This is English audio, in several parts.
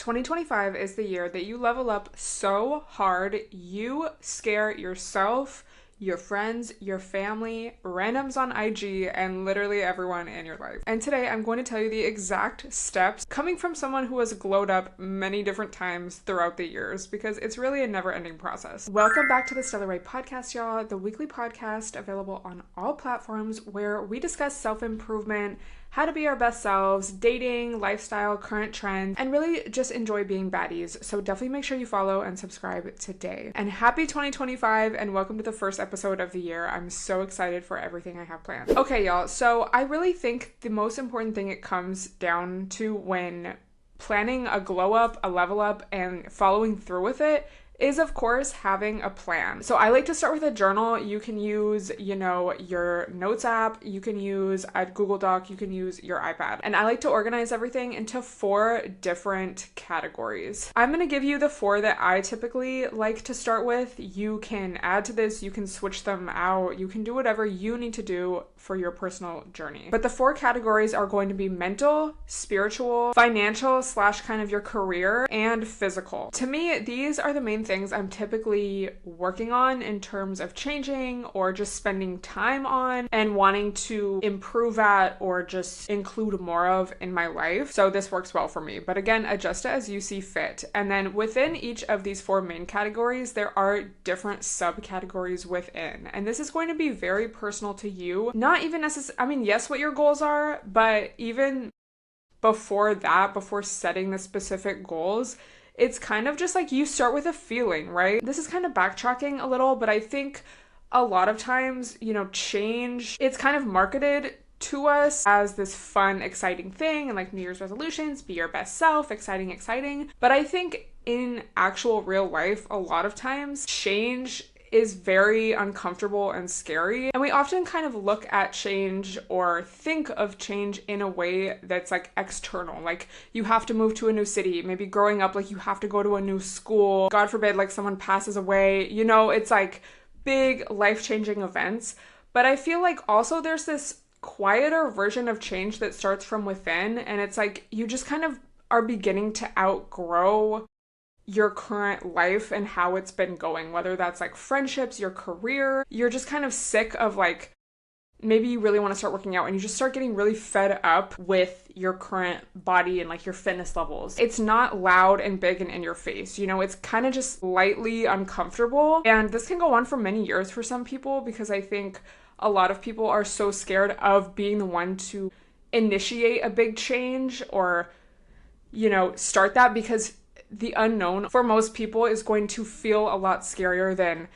2025 is the year that you level up so hard, you scare yourself, your friends, your family, randoms on IG, and literally everyone in your life. And today I'm going to tell you the exact steps coming from someone who has glowed up many different times throughout the years, because it's really a never-ending process. Welcome back to the Stella podcast, y'all, the weekly podcast available on all platforms where we discuss self-improvement, how to be our best selves, dating, lifestyle, current trends, and really just enjoy being baddies. So definitely make sure you follow and subscribe today. And happy 2025 and welcome to the first episode of the year. I'm so excited for everything I have planned. Okay, y'all, so I really think the most important thing it comes down to when planning a glow up, a level up, and following through with it is, of course, having a plan. So I like to start with a journal. You can use, your notes app, you can use a Google Doc, you can use your iPad. And I like to organize everything into 4 different categories. I'm going to give you the 4 that I typically like to start with. You can add to this, you can switch them out, you can do whatever you need to do for your personal journey. But the 4 categories are going to be mental, spiritual, financial / kind of your career, and physical. To me, these are the main things I'm typically working on in terms of changing or just spending time on and wanting to improve at or just include more of in my life. So this works well for me. But again, adjust it as you see fit. And then within each of these 4 main categories, there are different subcategories within. And this is going to be very personal to you. Not even necessarily, yes, what your goals are, but even before that, before setting the specific goals, it's kind of just like you start with a feeling, right? This is kind of backtracking a little, but I think a lot of times, change, it's kind of marketed to us as this fun, exciting thing, and like New Year's resolutions, be your best self, exciting. But I think in actual real life, a lot of times change is very uncomfortable and scary. And we often kind of look at change or think of change in a way that's like external. Like you have to move to a new city. Maybe growing up, like you have to go to a new school. God forbid, like someone passes away. It's like big life-changing events. But I feel like also there's this quieter version of change that starts from within. And it's like you just kind of are beginning to outgrow your current life and how it's been going, whether that's like friendships, your career. You're just kind of sick of like, maybe you really want to start working out and you just start getting really fed up with your current body and like your fitness levels. It's not loud and big and in your face, it's kind of just lightly uncomfortable. And this can go on for many years for some people, because I think a lot of people are so scared of being the one to initiate a big change or, start that, because the unknown for most people is going to feel a lot scarier than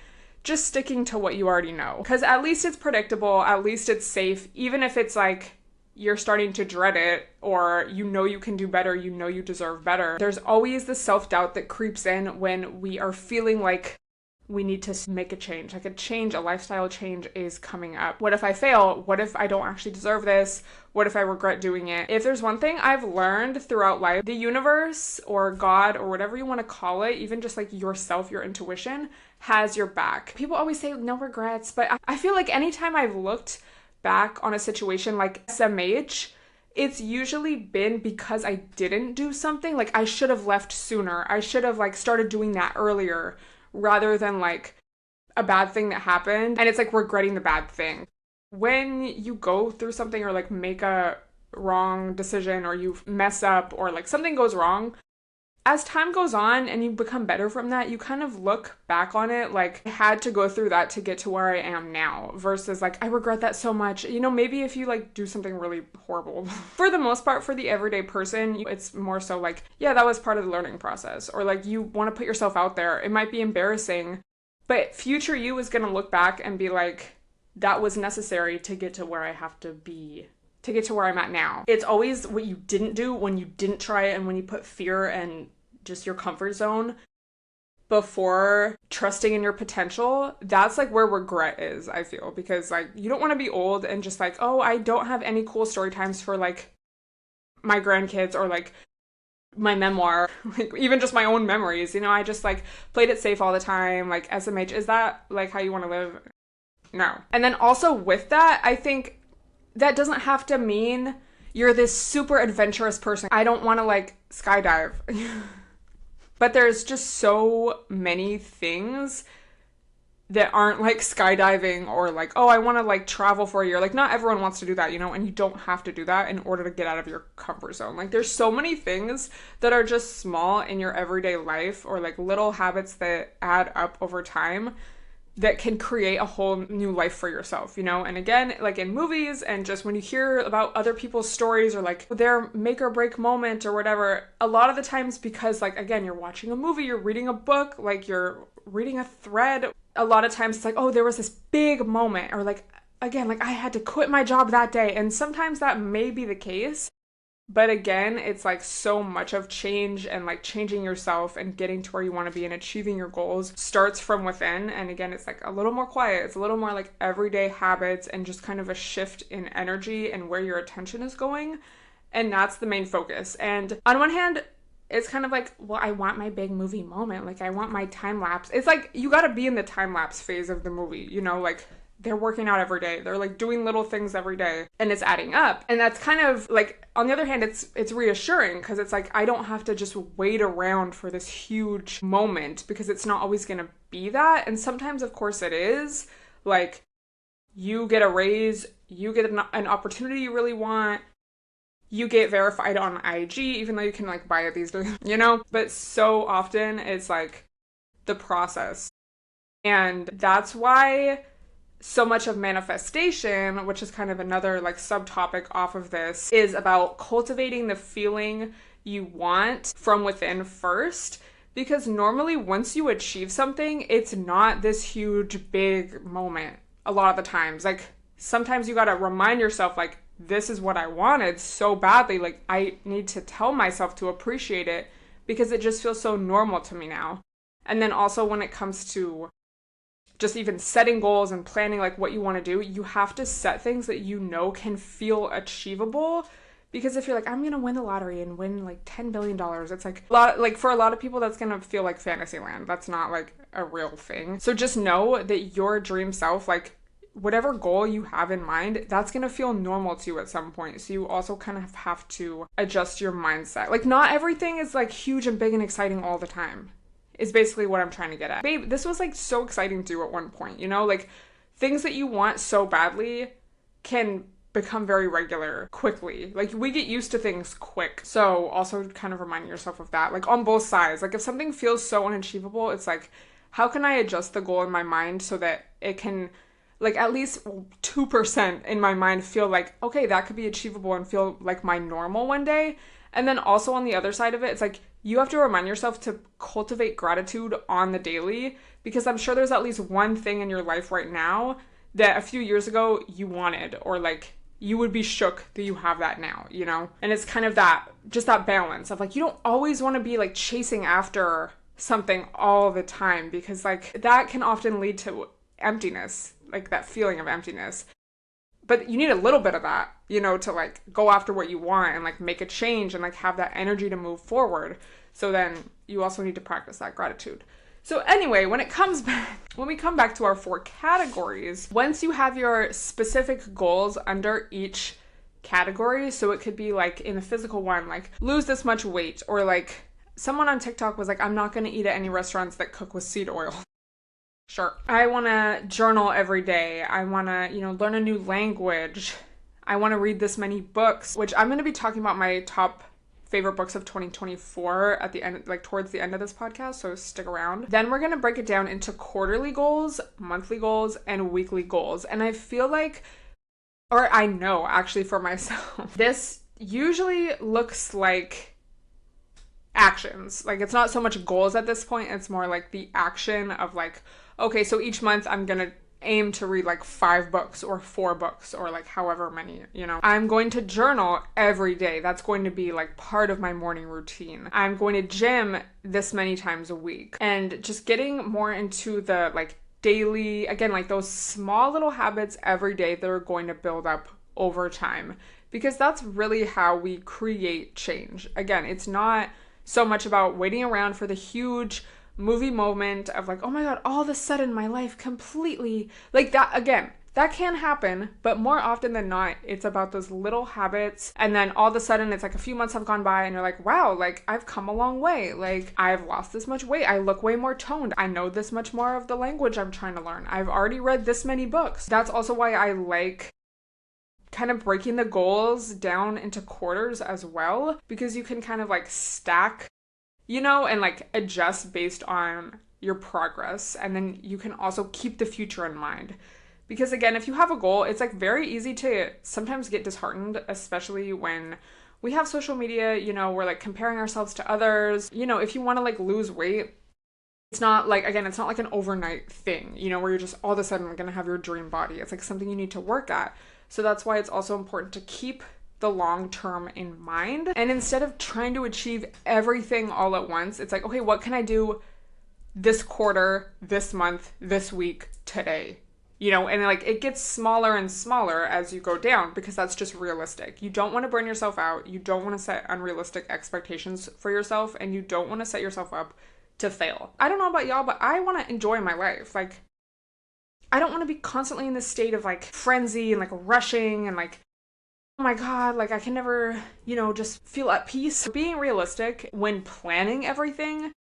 just sticking to what you already know. Because at least it's predictable, at least it's safe, even if it's like you're starting to dread it or you can do better, you deserve better. There's always the self-doubt that creeps in when we are feeling like we need to make a change. Like a lifestyle change is coming up. What if I fail? What if I don't actually deserve this? What if I regret doing it? If there's one thing I've learned throughout life, the universe or God or whatever you want to call it, even just like yourself, your intuition, has your back. People always say no regrets, but I feel like anytime I've looked back on a situation like SMH, it's usually been because I didn't do something. Like I should have left sooner. I should have like started doing that earlier, rather than like a bad thing that happened and it's like regretting the bad thing. When you go through something or like make a wrong decision or you mess up or like something goes wrong, as time goes on and you become better from that, you kind of look back on it like I had to go through that to get to where I am now, versus like I regret that so much. Maybe if you like do something really horrible. For the most part, for the everyday person, it's more so like, yeah, that was part of the learning process, or like you want to put yourself out there. It might be embarrassing, but future you is going to look back and be like, that was necessary to get to where I have to be, to get to where I'm at now. It's always what you didn't do when you didn't try it and when you put fear and just your comfort zone before trusting in your potential. That's like where regret is, I feel, because like you don't want to be old and just like, oh, I don't have any cool story times for like my grandkids or like my memoir, like even just my own memories. I just like played it safe all the time. Like SMH, is that like how you want to live? No. And then also with that, I think that doesn't have to mean you're this super adventurous person. I don't want to like skydive. But there's just so many things that aren't like skydiving or like, oh, I want to like travel for a year. Like, not everyone wants to do that, you know, and you don't have to do that in order to get out of your comfort zone. Like, there's so many things that are just small in your everyday life, or like little habits that add up over time that can create a whole new life for yourself, you know? And again, like in movies and just when you hear about other people's stories or like their make or break moment or whatever, a lot of the times, because like, again, you're watching a movie, you're reading a book, like you're reading a thread, a lot of times it's like, oh, there was this big moment, or like, again, like I had to quit my job that day. And sometimes that may be the case. But again, it's like so much of change and like changing yourself and getting to where you want to be and achieving your goals starts from within. And again, it's like a little more quiet. It's a little more like everyday habits and just kind of a shift in energy and where your attention is going. And that's the main focus. And on one hand, it's kind of like, well, I want my big movie moment. Like, I want my time lapse. It's like, you got to be in the time lapse phase of the movie, you know, like they're working out every day. They're like doing little things every day and it's adding up. And that's kind of like, on the other hand, it's reassuring because it's like, I don't have to just wait around for this huge moment because it's not always going to be that. And sometimes, of course, it is. Like, you get a raise, you get an opportunity you really want, you get verified on IG, even though you can like buy it these days, you know? But so often it's like the process. And that's why so much of manifestation, which is kind of another like subtopic off of this, is about cultivating the feeling you want from within first. Because normally once you achieve something, it's not this huge, big moment a lot of the times. Like, sometimes you gotta remind yourself, like, this is what I wanted so badly. Like, I need to tell myself to appreciate it because it just feels so normal to me now. And then also when it comes to just even setting goals and planning like what you want to do, you have to set things that you know can feel achievable. Because if you're like, I'm gonna win the lottery and win like $10 billion, it's like for a lot of people that's gonna feel like fantasy land. That's not like a real thing. So just know that your dream self, like whatever goal you have in mind, that's gonna feel normal to you at some point. So you also kind of have to adjust your mindset. Like, not everything is like huge and big and exciting all the time, is basically what I'm trying to get at. Babe, this was like so exciting to do at one point, you know? Like, things that you want so badly can become very regular quickly. Like, we get used to things quick. So also kind of reminding yourself of that, like on both sides. Like, if something feels so unachievable, it's like, how can I adjust the goal in my mind so that it can, like, at least 2% in my mind feel like, okay, that could be achievable and feel like my normal one day. And then also on the other side of it, it's like, you have to remind yourself to cultivate gratitude on the daily, because I'm sure there's at least one thing in your life right now that a few years ago you wanted, or like you would be shook that you have that now, you know? And it's kind of that, just that balance of like, you don't always want to be like chasing after something all the time, because like that can often lead to emptiness, like that feeling of emptiness. But you need a little bit of that, you know, to like go after what you want and like make a change and like have that energy to move forward. So then you also need to practice that gratitude. So anyway, when we come back to our 4 categories, once you have your specific goals under each category, so it could be like in the physical one, like lose this much weight, or like someone on TikTok was like, I'm not going to eat at any restaurants that cook with seed oil. Sure. I want to journal every day. I want to, you know, learn a new language. I want to read this many books, which I'm going to be talking about my top favorite books of 2024 at the end, like towards the end of this podcast, so stick around. Then we're going to break it down into quarterly goals, monthly goals, and weekly goals. And I feel like, or I know actually for myself, this usually looks like actions. Like, it's not so much goals at this point, it's more like the action of like, okay, so each month I'm gonna aim to read like 5 books or 4 books or like however many, you know. I'm going to journal every day. That's going to be like part of my morning routine. I'm going to gym this many times a week. And just getting more into the like daily, again, like those small little habits every day that are going to build up over time. Because that's really how we create change. Again, it's not so much about waiting around for the huge movie moment of like, oh my god, all of a sudden my life completely, like that, again, That can happen, but more often than not, it's about those little habits. And then all of a sudden, it's like a few months have gone by and you're like, wow, like I've come a long way. Like I've lost this much weight. I look way more toned. I know this much more of the language I'm trying to learn. I've already read this many books. That's also why I like kind of breaking the goals down into quarters as well, because you can kind of like stack, you know, and like adjust based on your progress. And then you can also keep the future in mind. Because again, if you have a goal, it's like very easy to sometimes get disheartened, especially when we have social media, you know, we're like comparing ourselves to others. You know, if you want to like lose weight, it's not like, again, it's not like an overnight thing, you know, where you're just all of a sudden going to have your dream body. It's like something you need to work at. So that's why it's also important to keep the long term in mind. And instead of trying to achieve everything all at once, it's like, okay, what can I do this quarter, this month, this week, today? You know, and like it gets smaller and smaller as you go down, because that's just realistic. You don't want to burn yourself out. You don't want to set unrealistic expectations for yourself, and you don't want to set yourself up to fail. I don't know about y'all, but I want to enjoy my life. Like, I don't want to be constantly in this state of like frenzy and like rushing and like, oh my God, like I can never, you know, just feel at peace. Being realistic when planning everything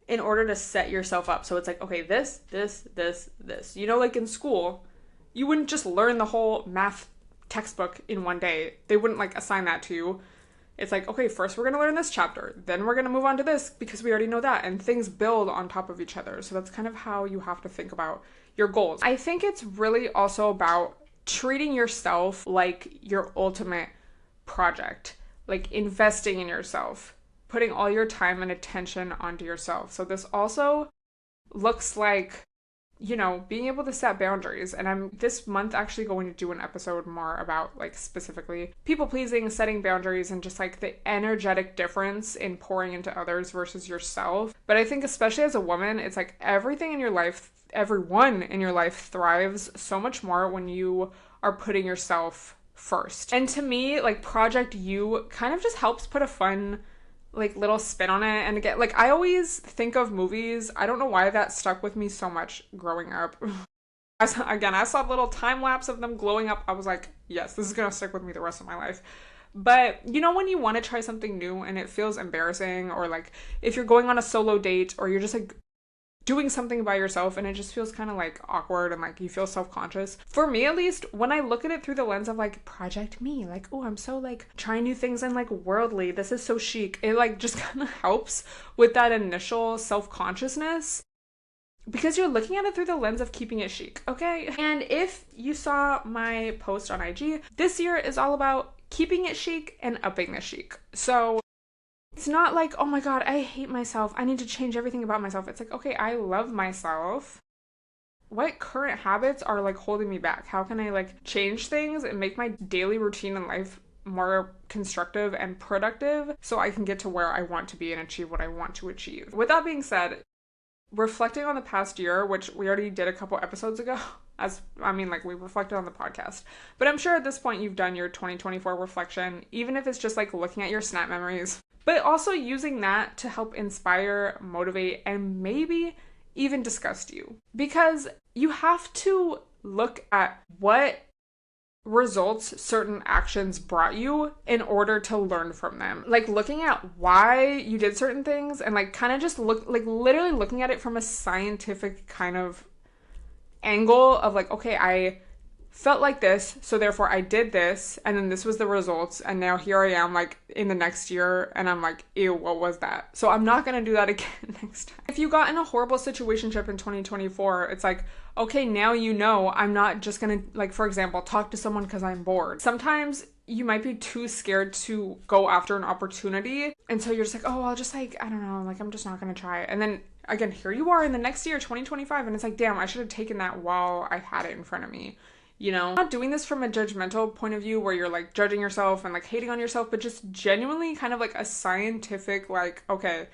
in order to set yourself up. So it's like, okay, this. You know, like in school, you wouldn't just learn the whole math textbook in one day. They wouldn't like assign that to you. It's like, okay, first we're going to learn this chapter, then we're going to move on to this because we already know that, and things build on top of each other. So that's kind of how you have to think about your goals. I think it's really also about treating yourself like your ultimate project, like investing in yourself, putting all your time and attention onto yourself. So this also looks like, you know, being able to set boundaries. And I'm this month actually going to do an episode more about like specifically people pleasing, setting boundaries, and just like the energetic difference in pouring into others versus yourself. But I think especially as a woman, it's like everything in your life, everyone in your life thrives so much more when you are putting yourself first. And to me, like Project You kind of just helps put a fun like little spin on it. And again, like I always think of movies, I don't know why that stuck with me so much growing up. I saw little time lapse of them glowing up. I was like, yes, this is gonna stick with me the rest of my life. But you know, when you want to try something new and it feels embarrassing, or like if you're going on a solo date, or you're just like doing something by yourself and it just feels kind of like awkward and like you feel self-conscious. For me at least, when I look at it through the lens of like Project Me, like, oh, I'm so like trying new things and like worldly, this is so chic, it like just kind of helps with that initial self-consciousness, because you're looking at it through the lens of keeping it chic, okay? And if you saw my post on IG, this year is all about keeping it chic and upping the chic. So it's not like, oh my God, I hate myself, I need to change everything about myself. It's like, okay, I love myself. What current habits are like holding me back? How can I like change things and make my daily routine in life more constructive and productive so I can get to where I want to be and achieve what I want to achieve? With that being said, reflecting on the past year, which we already did a couple episodes ago, we reflected on the podcast, but I'm sure at this point you've done your 2024 reflection, even if it's just like looking at your snap memories, but also using that to help inspire, motivate, and maybe even disgust you. Because you have to look at what results certain actions brought you in order to learn from them. Like looking at why you did certain things and like kind of just literally looking at it from a scientific kind of angle of like, okay, I felt like this, so therefore I did this, and then this was the results, and now here I am like in the next year and I'm like, ew, what was that? So I'm not gonna do that again next time. If you got in a horrible situationship in 2024, it's like, okay, now you know I'm not just gonna, like, for example, talk to someone because I'm bored. Sometimes you might be too scared to go after an opportunity, and so you're just like, oh, I'll just like, I don't know, like I'm just not gonna try it. And then again, here you are in the next year, 2025, and it's like, damn, I should have taken that while I had it in front of me. You know, I'm not doing this from a judgmental point of view where you're like judging yourself and like hating on yourself, but just genuinely kind of like a scientific, like, okay,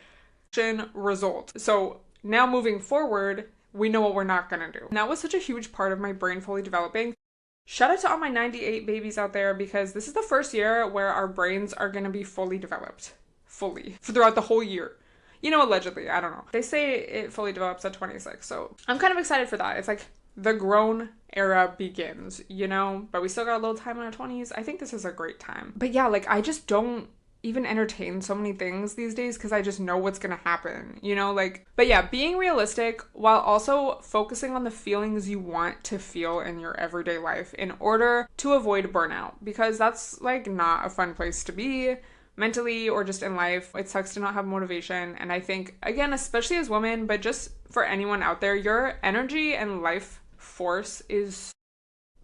action, result. So now moving forward, we know what we're not gonna do. And that was such a huge part of my brain fully developing. Shout out to all my 98 babies out there, because this is the first year where our brains are gonna be fully developed. Fully. Throughout the whole year. You know, allegedly, I don't know. They say it fully develops at 26, so I'm kind of excited for that. It's like, the grown era begins, you know? But we still got a little time in our 20s. I think this is a great time. But yeah, like I just don't even entertain so many things these days because I just know what's gonna happen, you know? Like, but yeah, being realistic while also focusing on the feelings you want to feel in your everyday life in order to avoid burnout, because that's like not a fun place to be mentally or just in life. It sucks to not have motivation. And I think, again, especially as women, but just for anyone out there, your energy and life force is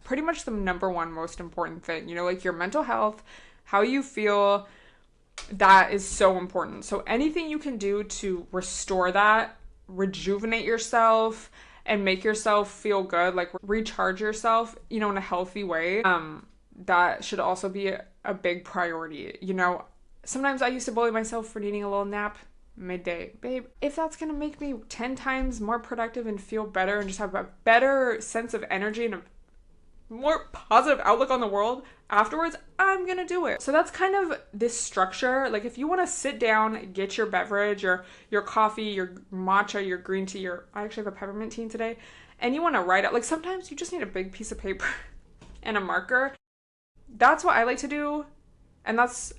pretty much the number one most important thing. You know, like your mental health, how you feel, that is so important. So anything you can do to restore that, rejuvenate yourself, and make yourself feel good, like recharge yourself, you know, in a healthy way, that should also be a big priority. You know, sometimes I used to bully myself for needing a little nap midday. Babe, if that's gonna make me 10 times more productive and feel better and just have a better sense of energy and a more positive outlook on the world afterwards, I'm gonna do it. So that's kind of this structure. Like if you want to sit down, get your beverage, your coffee, your matcha, your green tea, I actually have a peppermint tea today, and you want to write out, like sometimes you just need a big piece of paper and a marker. That's what I like to do, and that's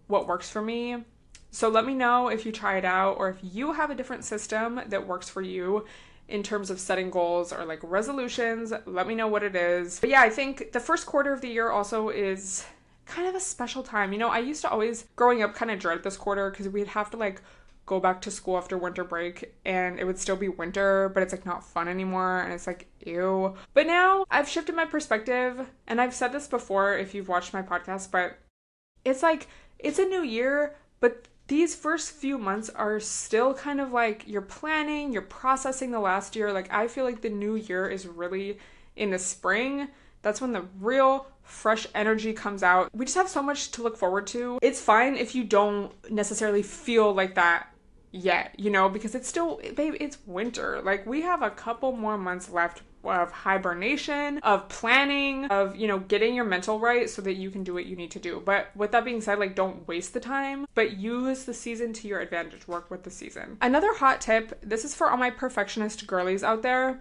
what works for me. So let me know if you try it out or if you have a different system that works for you in terms of setting goals or like resolutions. Let me know what it is. But yeah, I think the first quarter of the year also is kind of a special time. You know, I used to always, growing up, kind of dread this quarter because we'd have to like go back to school after winter break and it would still be winter, but it's like not fun anymore and it's like, ew. But now I've shifted my perspective, and I've said this before if you've watched my podcast, but it's like, it's a new year, but these first few months are still kind of like you're planning, you're processing the last year. Like I feel like the new year is really in the spring. That's when the real fresh energy comes out. We just have so much to look forward to. It's fine if you don't necessarily feel like that yet, you know, because it's still, babe, it's winter. Like we have a couple more months left of hibernation, of planning, of, you know, getting your mental right so that you can do what you need to do. But with that being said, like don't waste the time, but use the season to your advantage. Work with the season. Another hot tip, this is for all my perfectionist girlies out there,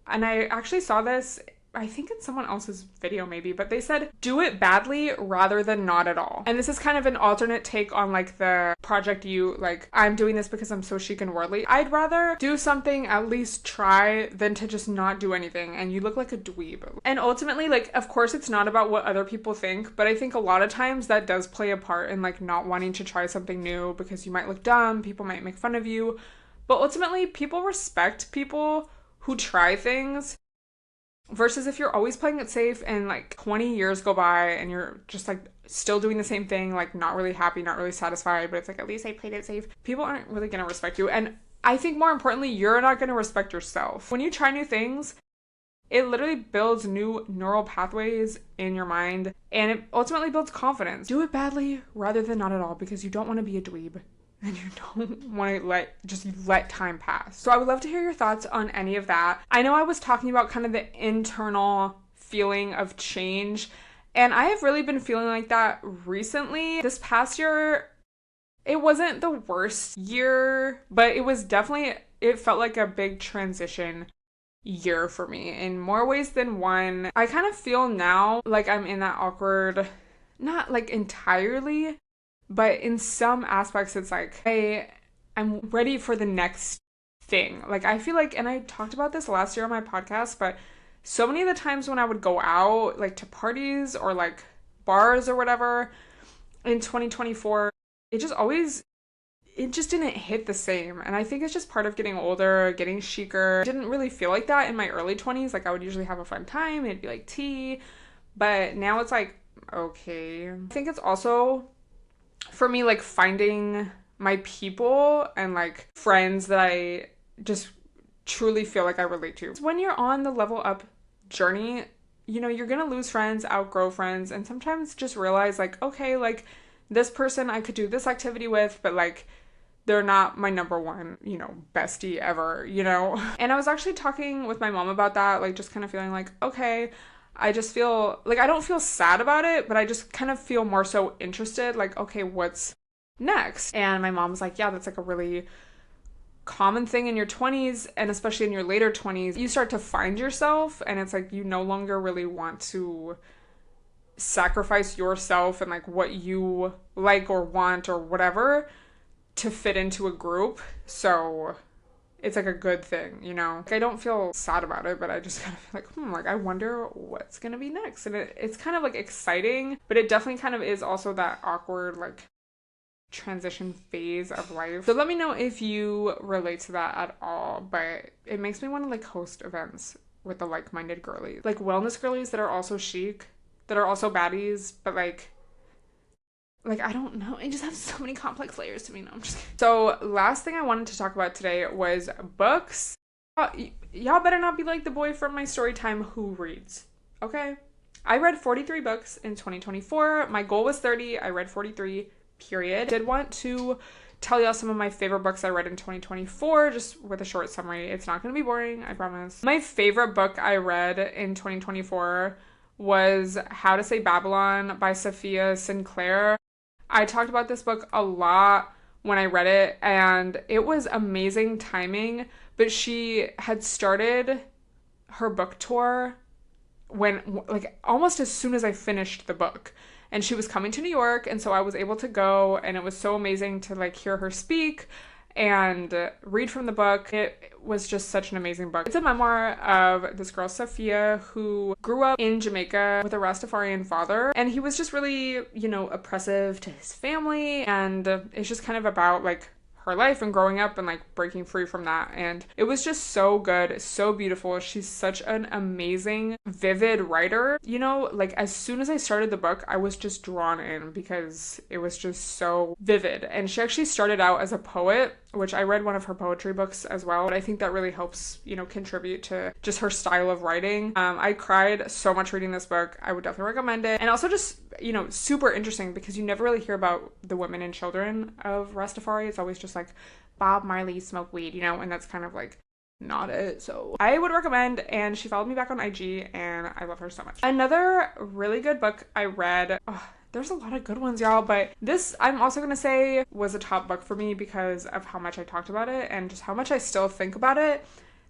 and I actually saw this, I think in someone else's video maybe, but they said do it badly rather than not at all. And this is kind of an alternate take on like the project you, like I'm doing this because I'm so chic and worldly. I'd rather do something, at least try, than to just not do anything and you look like a dweeb. And ultimately, like of course it's not about what other people think, but I think a lot of times that does play a part in like not wanting to try something new because you might look dumb, people might make fun of you. But ultimately people respect people who try things, versus if you're always playing it safe and like 20 years go by and you're just like still doing the same thing, like not really happy, not really satisfied, but it's like at least I played it safe. People aren't really going to respect you. And I think more importantly, you're not going to respect yourself. When you try new things, it literally builds new neural pathways in your mind and it ultimately builds confidence. Do it badly rather than not at all because you don't want to be a dweeb. And you don't want to let time pass. So I would love to hear your thoughts on any of that. I know I was talking about kind of the internal feeling of change, and I have really been feeling like that recently. This past year, it wasn't the worst year, but it felt like a big transition year for me in more ways than one. I kind of feel now like I'm in that awkward, not like entirely, but in some aspects, it's like, hey, I'm ready for the next thing. Like, I feel like, and I talked about this last year on my podcast, but so many of the times when I would go out, like to parties or like bars or whatever in 2024, it just didn't hit the same. And I think it's just part of getting older, getting chicer. It didn't really feel like that in my early 20s. Like, I would usually have a fun time. It'd be like tea. But now it's like, okay. I think it's also, for me, like finding my people and like friends that I just truly feel like I relate to. When you're on the level up journey, you know, you're gonna lose friends, outgrow friends, and sometimes just realize like, okay, like this person I could do this activity with, but like they're not my number one, you know, bestie ever, you know? And I was actually talking with my mom about that, like just kind of feeling like, okay, I just feel like I don't feel sad about it, but I just kind of feel more so interested, like, okay, what's next? And my mom was like, yeah, that's like a really common thing in your 20s, and especially in your later 20s, you start to find yourself, and it's like you no longer really want to sacrifice yourself and like what you like or want or whatever to fit into a group. So it's like a good thing, you know? Like, I don't feel sad about it, but I just kind of feel like, like I wonder what's gonna be next. And it's kind of like exciting, but it definitely kind of is also that awkward like transition phase of life. So let me know if you relate to that at all, but it makes me want to like host events with the like-minded girlies. Like wellness girlies that are also chic, that are also baddies, but like I don't know. I just have so many complex layers to me. No, I'm just kidding. So last thing I wanted to talk about today was books. Y'all better not be like the boy from my story time who reads. Okay? I read 43 books in 2024. My goal was 30. I read 43, period. I did want to tell y'all some of my favorite books I read in 2024, just with a short summary. It's not going to be boring, I promise. My favorite book I read in 2024 was How to Say Babylon by Sophia Sinclair. I talked about this book a lot when I read it, and it was amazing timing, but she had started her book tour when, like, almost as soon as I finished the book, and she was coming to New York, and so I was able to go, and it was so amazing to, like, hear her speak and read from the book. It was just such an amazing book. It's a memoir of this girl, Sophia, who grew up in Jamaica with a Rastafarian father, and he was just really, you know, oppressive to his family, and it's just kind of about, like, her life and growing up and like breaking free from that. And it was just so good, so beautiful. She's such an amazing, vivid writer. You know, like as soon as I started the book, I was just drawn in because it was just so vivid. And she actually started out as a poet, which I read one of her poetry books as well. But I think that really helps, you know, contribute to just her style of writing. I cried so much reading this book. I would definitely recommend it. And also just, you know, super interesting because you never really hear about the women and children of Rastafari. It's always just like Bob Marley smoked weed, you know, and that's kind of like not it. So I would recommend, and she followed me back on IG and I love her so much. Another really good book I read, there's a lot of good ones, y'all, but this I'm also gonna say was a top book for me because of how much I talked about it and just how much I still think about it.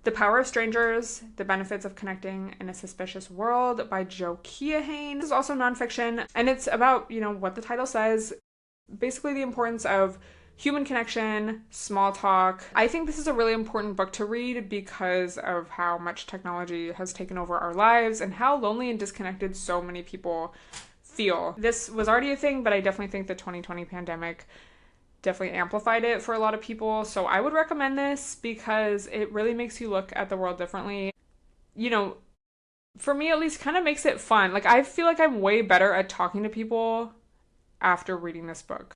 The Power of Strangers, The Benefits of Connecting in a Suspicious World by Joe Keohane. This is also nonfiction, and it's about, you know, what the title says, basically the importance of human connection, small talk. I think this is a really important book to read because of how much technology has taken over our lives and how lonely and disconnected so many people feel. This was already a thing, but I definitely think the 2020 pandemic definitely amplified it for a lot of people. So I would recommend this because it really makes you look at the world differently. You know, for me at least, kind of makes it fun. Like, I feel like I'm way better at talking to people after reading this book.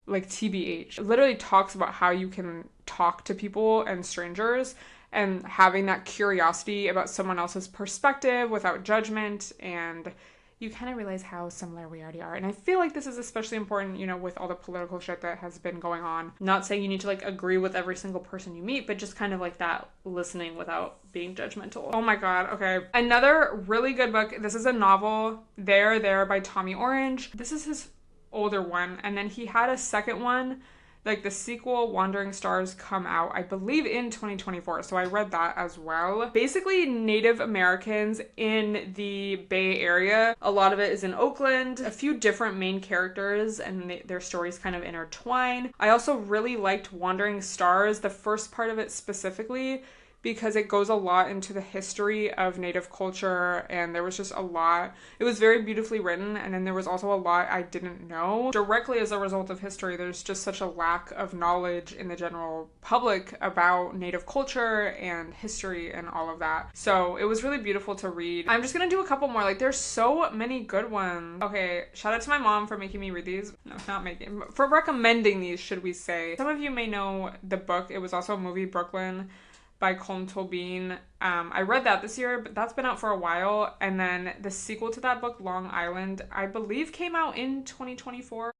Like, TBH. It literally talks about how you can talk to people and strangers and having that curiosity about someone else's perspective without judgment, and you kind of realize how similar we already are. And I feel like this is especially important, you know, with all the political shit that has been going on. Not saying you need to like agree with every single person you meet, but just kind of like that listening without being judgmental. Oh my god, okay. Another really good book. This is a novel, There by Tommy Orange. This is his older one, and then he had a second one, like the sequel, Wandering Stars, come out I believe in 2024, so I read that as well. Basically Native Americans in the Bay Area. A lot of it is in Oakland. A few different main characters and their stories kind of intertwine. I also really liked Wandering Stars, the first part of it specifically, because it goes a lot into the history of Native culture, and there was just a lot. It was very beautifully written, and then there was also a lot I didn't know. Directly as a result of history, there's just such a lack of knowledge in the general public about Native culture and history and all of that. So it was really beautiful to read. I'm just gonna do a couple more. Like, there's so many good ones. Okay, shout out to my mom for making me read these. No, not making, for recommending these, should we say. Some of you may know the book. It was also a movie, Brooklyn, by Colm Tolbeen. I read that this year, but that's been out for a while. And then the sequel to that book, Long Island, I believe came out in 2024.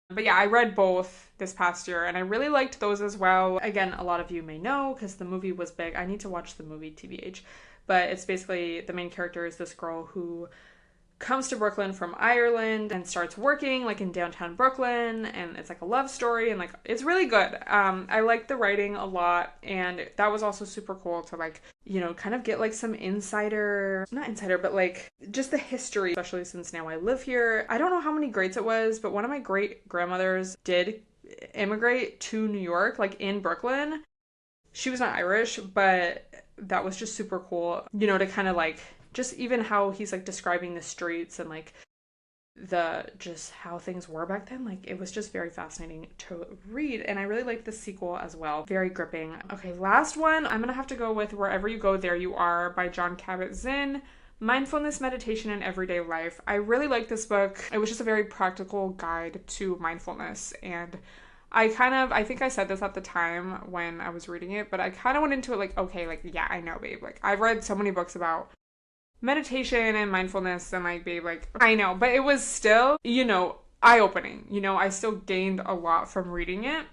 But yeah, I read both this past year, and I really liked those as well. Again, a lot of you may know because the movie was big. I need to watch the movie, TBH. But it's basically, the main character is this girl who comes to Brooklyn from Ireland and starts working like in downtown Brooklyn, and it's like a love story, and like it's really good. I like the writing a lot, and that was also super cool to like, you know, kind of get like some not insider, but like just the history, especially since now I live here. I don't know how many greats it was, but one of my great grandmothers did immigrate to New York, like in Brooklyn. She was not Irish, but that was just super cool, you know, to kind of like just even how he's like describing the streets and like the just how things were back then. Like it was just very fascinating to read, and I really liked the sequel as well. Very gripping. Okay, last one. I'm gonna have to go with Wherever You Go, There You Are by Jon Kabat-Zinn. Mindfulness, Meditation, and Everyday Life. I really like this book. It was just a very practical guide to mindfulness, and I think I said this at the time when I was reading it, but I kind of went into it like, okay, like, yeah, I know, babe. Like, I've read so many books about meditation and mindfulness, and like, babe, like, I know, but it was still, you know, eye-opening. You know, I still gained a lot from reading it,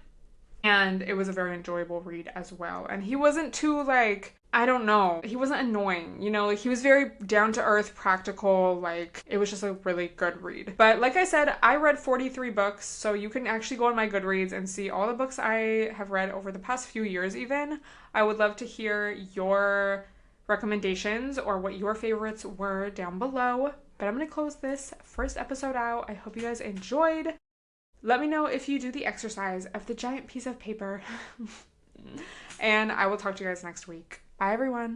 and it was a very enjoyable read as well. And he wasn't too, like, I don't know, he wasn't annoying, you know, like he was very down to earth, practical, like it was just a really good read. But like I said, I read 43 books, so you can actually go on my Goodreads and see all the books I have read over the past few years even. I would love to hear your recommendations or what your favorites were down below. But I'm going to close this first episode out. I hope you guys enjoyed. Let me know if you do the exercise of the giant piece of paper. And I will talk to you guys next week. Bye, everyone.